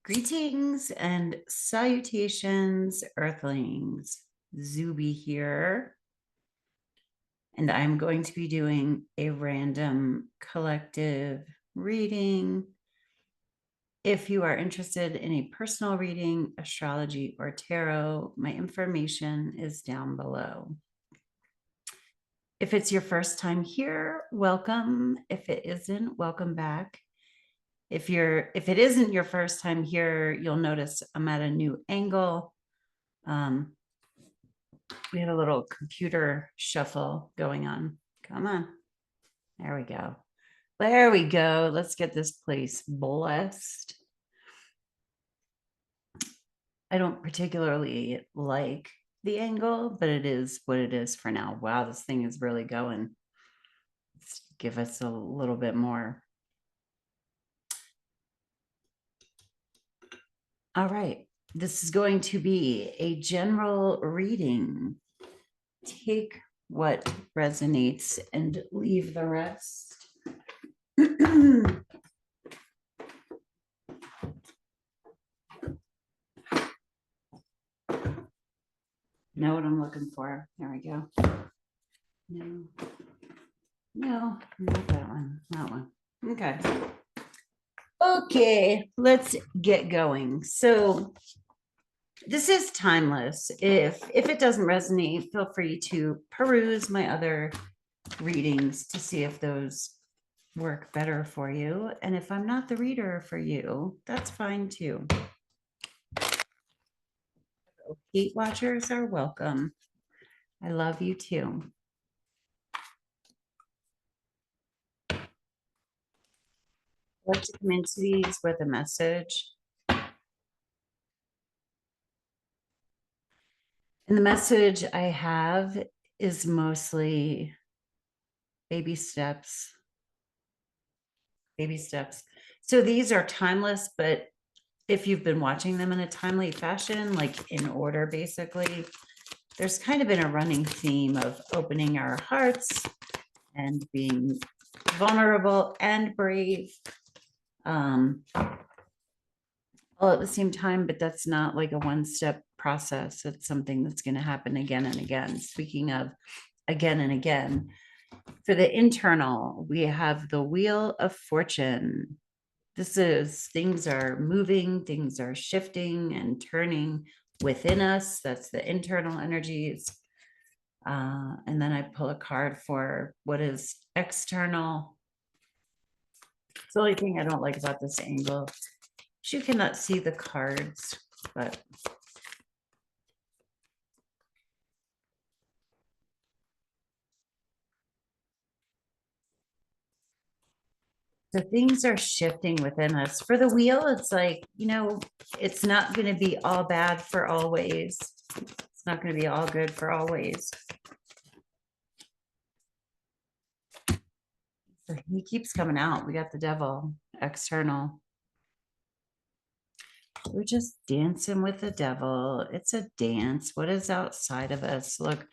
Greetings and salutations, Earthlings. Zube here, and I'm going to be doing a random collective reading. If you are interested in a personal reading, astrology, or tarot, my information is down below. If it's your first time here, welcome. If it isn't, welcome back. If it isn't your first time here, you'll notice I'm at a new angle. We had a little computer shuffle going on. Come on. There we go. There we go. Let's get this place blessed. I don't particularly like the angle, but it is what it is for now. Wow, this thing is really going. Let's give us a little bit more. All right. This is going to be a general reading. Take what resonates and leave the rest. Know what I'm looking for. There we go. No, not that one. That one. Okay. Okay, let's get going. So this is timeless. If it doesn't resonate, feel free to peruse my other readings to see if those work better for you. And if I'm not the reader for you, that's fine too. Hate watchers are welcome. I love you too. I like to come into these with a message. And the message I have is mostly baby steps. Baby steps. So these are timeless, but if you've been watching them in a timely fashion, like in order, basically, there's kind of been a running theme of opening our hearts and being vulnerable and brave all at the same time, but that's not like a one-step process. It's something that's going to happen again and again. Speaking of again and again, for the internal, we have the Wheel of Fortune. This is things are moving, things are shifting and turning within us. That's the internal energies. And then I pull a card for what is external. It's the only thing I don't like about this angle. You cannot see the cards, but the things are shifting within us. For the wheel, it's like, it's not going to be all bad for always. It's not going to be all good for always. So he keeps coming out. We got the devil, external. We're just dancing with the devil. It's a dance. What is outside of us? Look,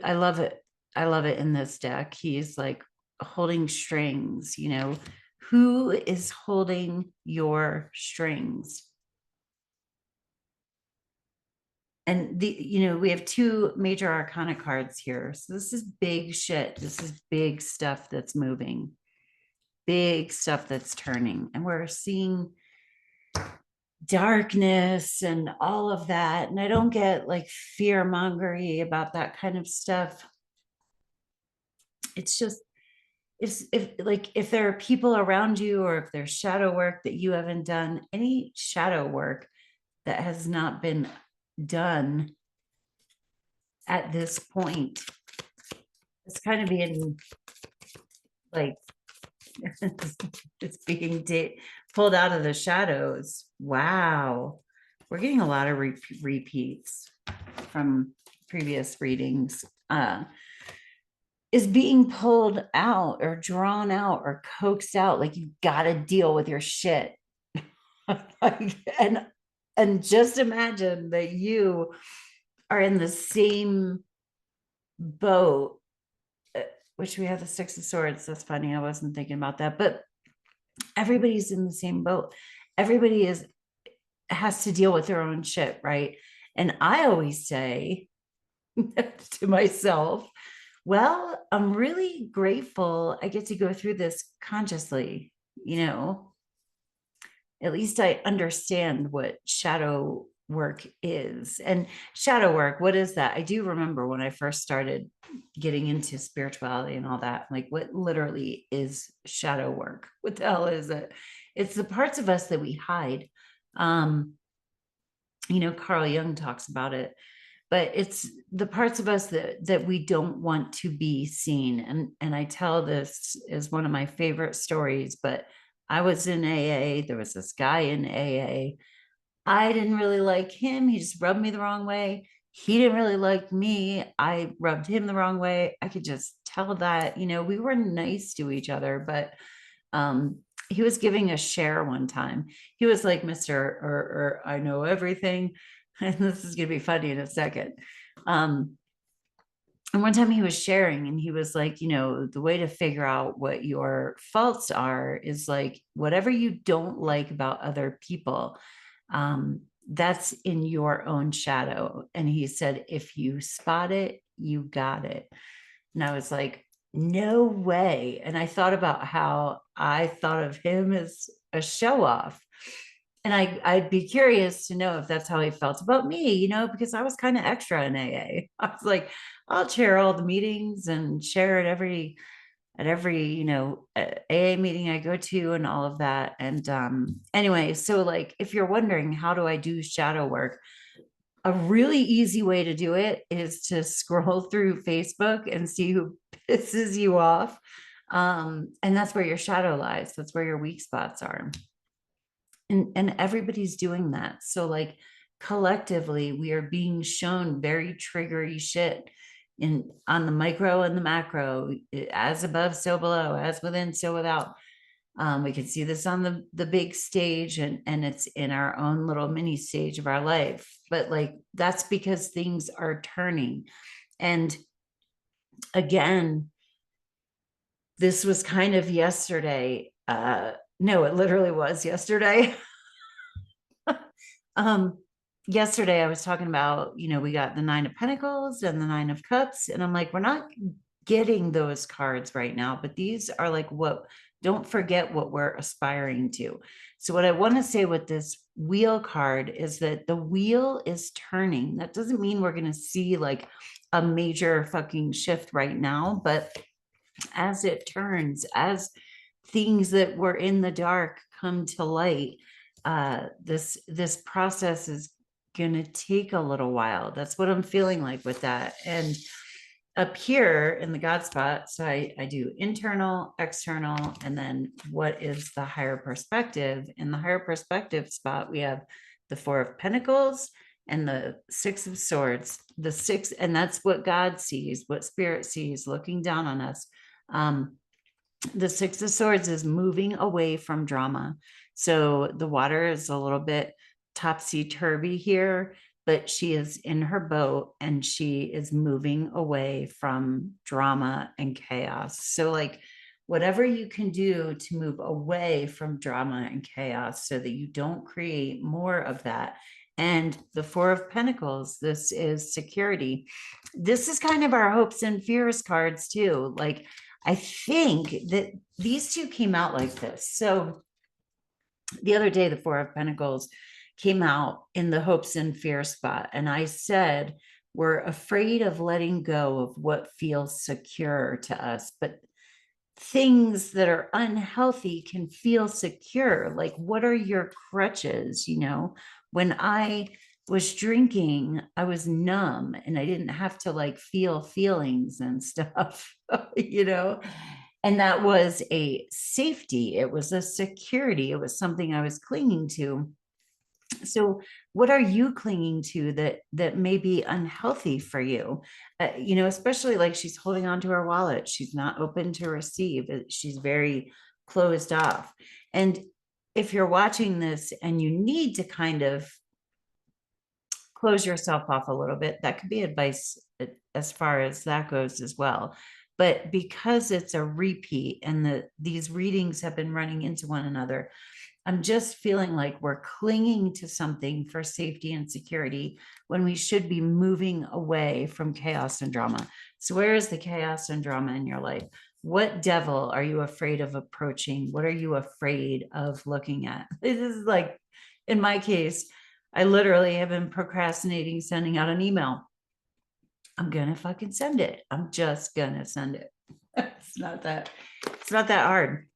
I love it. I love it in this deck. He's like holding strings, who is holding your strings? And we have two major arcana cards here. So this is big shit. This is big stuff that's moving, big stuff that's turning. And we're seeing darkness and all of that. And I don't get like fear mongery about that kind of stuff. It's just, if there are people around you, or if there's shadow work that you haven't done, any shadow work that has not been done at this point, it's kind of being like it's being pulled out of the shadows. Wow, we're getting a lot of repeats from previous readings. Is being pulled out or drawn out or coaxed out, like you got to deal with your shit. and just imagine that you are in the same boat, which we have the Six of Swords. That's funny. I wasn't thinking about that, but everybody's in the same boat. everybody has to deal with their own shit, right? And I always say to myself, well, I'm really grateful I get to go through this consciously, you know. At least I understand what shadow work is. And shadow work, what is that? I do remember when I first started getting into spirituality and all that, like, what literally is shadow work? What the hell is it? It's the parts of us that we hide. Um, Carl Jung talks about it, but it's the parts of us that we don't want to be seen. And I tell this as one of my favorite stories, but I was in AA. There was this guy in AA. I didn't really like him. He just rubbed me the wrong way. He didn't really like me. I rubbed him the wrong way. I could just tell that, we were nice to each other, but um, he was giving a share one time. He was like, Mr. or I know everything. And this is going to be funny in a second. And one time he was sharing and he was like, the way to figure out what your faults are is like whatever you don't like about other people, that's in your own shadow. And he said, if you spot it, you got it. And I was like, no way. And I thought about how I thought of him as a show off. And I'd be curious to know if that's how he felt about me, because I was kind of extra in AA. I was like, I'll chair all the meetings and share at every AA meeting I go to and all of that. And anyway, so like if you're wondering how do I do shadow work, a really easy way to do it is to scroll through Facebook and see who pisses you off. And that's where your shadow lies. That's where your weak spots are. And everybody's doing that. So like collectively, we are being shown very triggery shit on the micro and the macro, as above, so below, as within, so without. We can see this on the big stage, and it's in our own little mini stage of our life. But like that's because things are turning. And again, this was kind of yesterday. No, it literally was yesterday. Yesterday I was talking about, we got the 9 of Pentacles and the 9 of Cups, and I'm like, we're not getting those cards right now, but these are like don't forget what we're aspiring to. So what I want to say with this wheel card is that the wheel is turning. That doesn't mean we're going to see like a major fucking shift right now, but as it turns, as things that were in the dark come to light, this process is going to take a little while. That's what I'm feeling like with that. And up here in the God spot, so I do internal, external, and then what is the higher perspective. In the higher perspective spot, we have the 4 of Pentacles and the 6 of Swords. The 6, and that's what God sees, what Spirit sees looking down on us. The 6 of Swords is moving away from drama. So the water is a little bit topsy-turvy here, but she is in her boat and she is moving away from drama and chaos. So like whatever you can do to move away from drama and chaos so that you don't create more of that. And the 4 of Pentacles, this is security. This is kind of our hopes and fears cards too. Like I think that these two came out like this. So the other day, the 4 of Pentacles came out in the hopes and fear spot. And I said, we're afraid of letting go of what feels secure to us, but things that are unhealthy can feel secure. Like, what are your crutches? When I was drinking, I was numb and I didn't have to like feel feelings and stuff, and that was a safety. It was a security. It was something I was clinging to. So what are you clinging to that may be unhealthy for you? Especially like she's holding on to her wallet. She's not open to receive. She's very closed off. And if you're watching this and you need to kind of close yourself off a little bit, that could be advice as far as that goes as well. But because it's a repeat and these readings have been running into one another, I'm just feeling like we're clinging to something for safety and security when we should be moving away from chaos and drama. So where is the chaos and drama in your life? What devil are you afraid of approaching? What are you afraid of looking at? This is like, in my case, I literally have been procrastinating sending out an email. I'm gonna fucking send it. I'm just gonna send it. It's not that hard.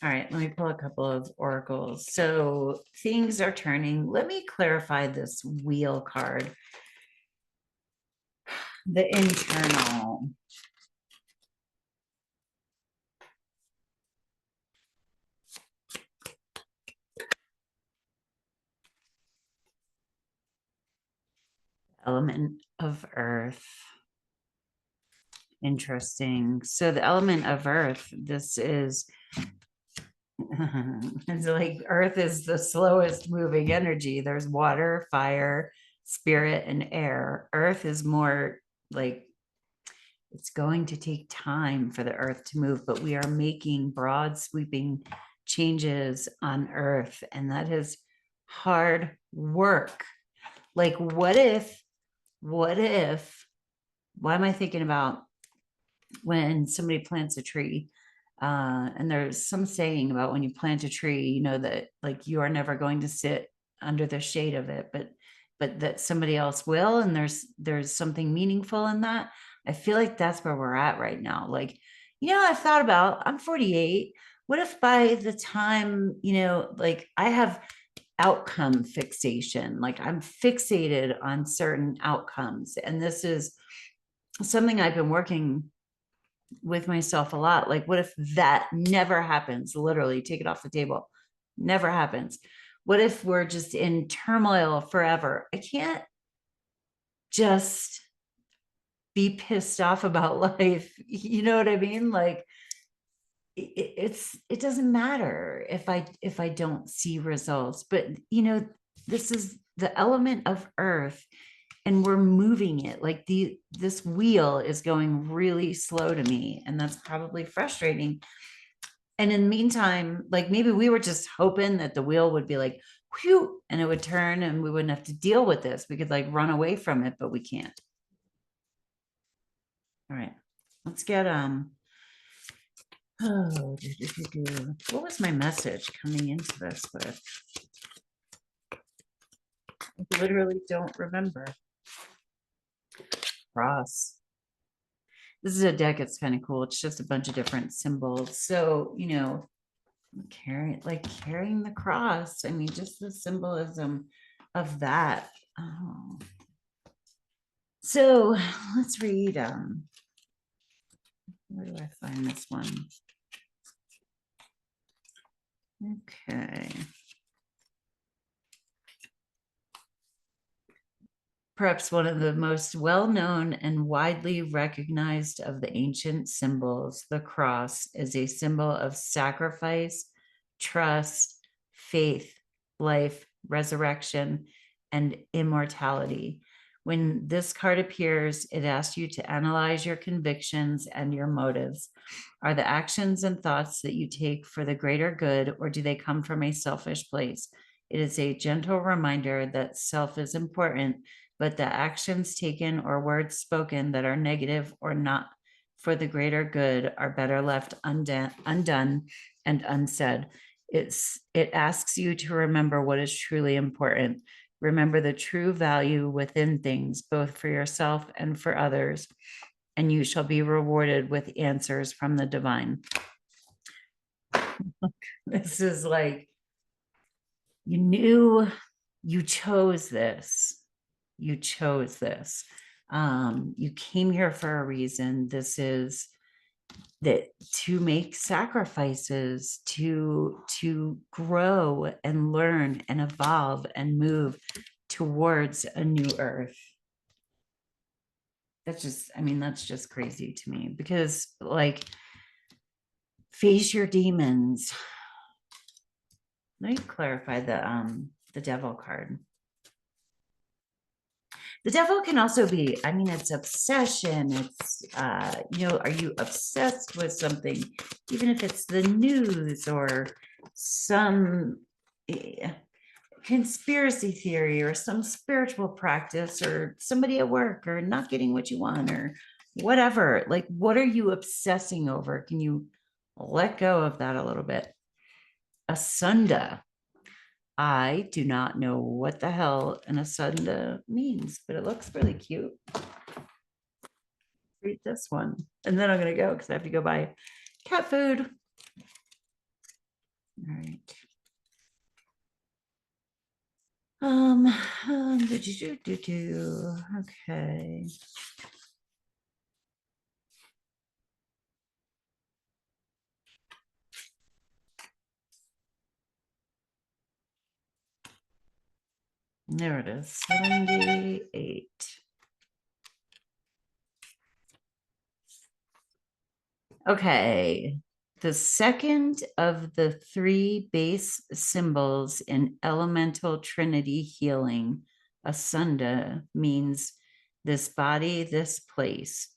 All right, let me pull a couple of oracles. So things are turning. Let me clarify this wheel card. The internal. Element of earth. Interesting. So the element of earth, this is it's like earth is the slowest moving energy. There's water, fire, spirit, and air. Earth is more like it's going to take time for the earth to move, but we are making broad sweeping changes on earth, and that is hard work. Like, what if, why am I thinking about when somebody plants a tree? And there's some saying about when you plant a tree, you know that like you are never going to sit under the shade of it, but that somebody else will, and there's something meaningful in that. I feel like that's where we're at right now. Like, I've thought about, I'm 48. What if by the time, like I have outcome fixation, like I'm fixated on certain outcomes. And this is something I've been working with myself a lot. Like, what if that never happens? Literally, take it off the table. Never happens. What if we're just in turmoil forever? I can't just be pissed off about life. You know what I mean? Like, it doesn't matter if I don't see results. But this is the element of earth, and we're moving it. Like this wheel is going really slow to me, and that's probably frustrating. And in the meantime, like maybe we were just hoping that the wheel would be like, whew, and it would turn and we wouldn't have to deal with this. We could like run away from it, but we can't. All right, let's get oh, what was my message coming into this with? I literally don't remember. Cross. This is a deck. It's kind of cool. It's just a bunch of different symbols. So, carrying the cross. I mean, just the symbolism of that. Oh. So let's read. Where do I find this one? Okay. Perhaps one of the most well-known and widely recognized of the ancient symbols, the cross is a symbol of sacrifice, trust, faith, life, resurrection, and immortality. When this card appears, it asks you to analyze your convictions and your motives. Are the actions and thoughts that you take for the greater good, or do they come from a selfish place? It is a gentle reminder that self is important, but the actions taken or words spoken that are negative or not for the greater good are better left undone and unsaid. It asks you to remember what is truly important. Remember the true value within things, both for yourself and for others, and you shall be rewarded with answers from the divine. This is like, you knew you chose this. You chose this. You came here for a reason. This is that to make sacrifices, to grow and learn and evolve and move towards a new earth. That's just crazy to me, because like, face your demons. Let me clarify the devil card. The devil can also be, it's obsession. It's, are you obsessed with something, even if it's the news or some conspiracy theory or some spiritual practice or somebody at work or not getting what you want or whatever. Like, what are you obsessing over? Can you let go of that a little bit? Asunda. I do not know what the hell an asunda means, but it looks really cute. Read this one. And then I'm going to go because I have to go buy cat food. All right. Okay. There it is, 78. Okay. The second of the three base symbols in elemental trinity healing, asunda, means this body, this place,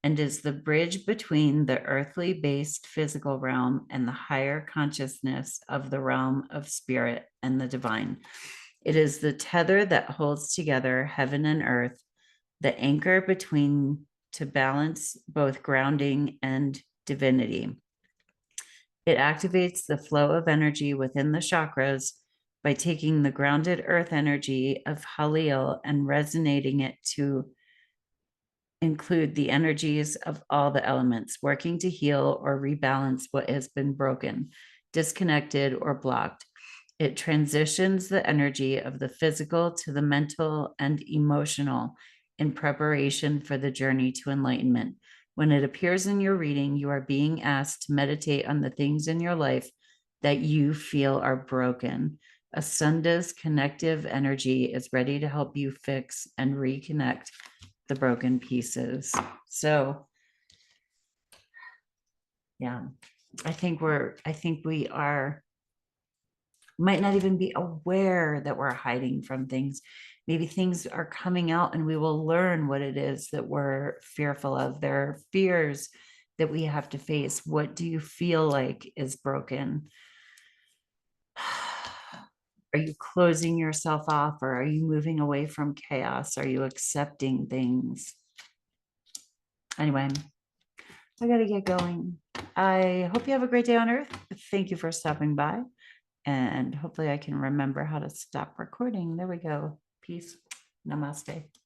and is the bridge between the earthly based physical realm and the higher consciousness of the realm of spirit and the divine. It is the tether that holds together heaven and earth, the anchor between to balance both grounding and divinity. It activates the flow of energy within the chakras by taking the grounded earth energy of Halil and resonating it to include the energies of all the elements, working to heal or rebalance what has been broken, disconnected, or blocked. It transitions the energy of the physical to the mental and emotional in preparation for the journey to enlightenment. When it appears in your reading, you are being asked to meditate on the things in your life that you feel are broken. Asunda's connective energy is ready to help you fix and reconnect the broken pieces. So, yeah, I think we are, might not even be aware that we're hiding from things. Maybe things are coming out and we will learn what it is that we're fearful of. There are fears that we have to face. What do you feel like is broken? Are you closing yourself off, or are you moving away from chaos? Are you accepting things? Anyway, I got to get going. I hope you have a great day on Earth. Thank you for stopping by. And hopefully I can remember how to stop recording. There we go. Peace. Namaste.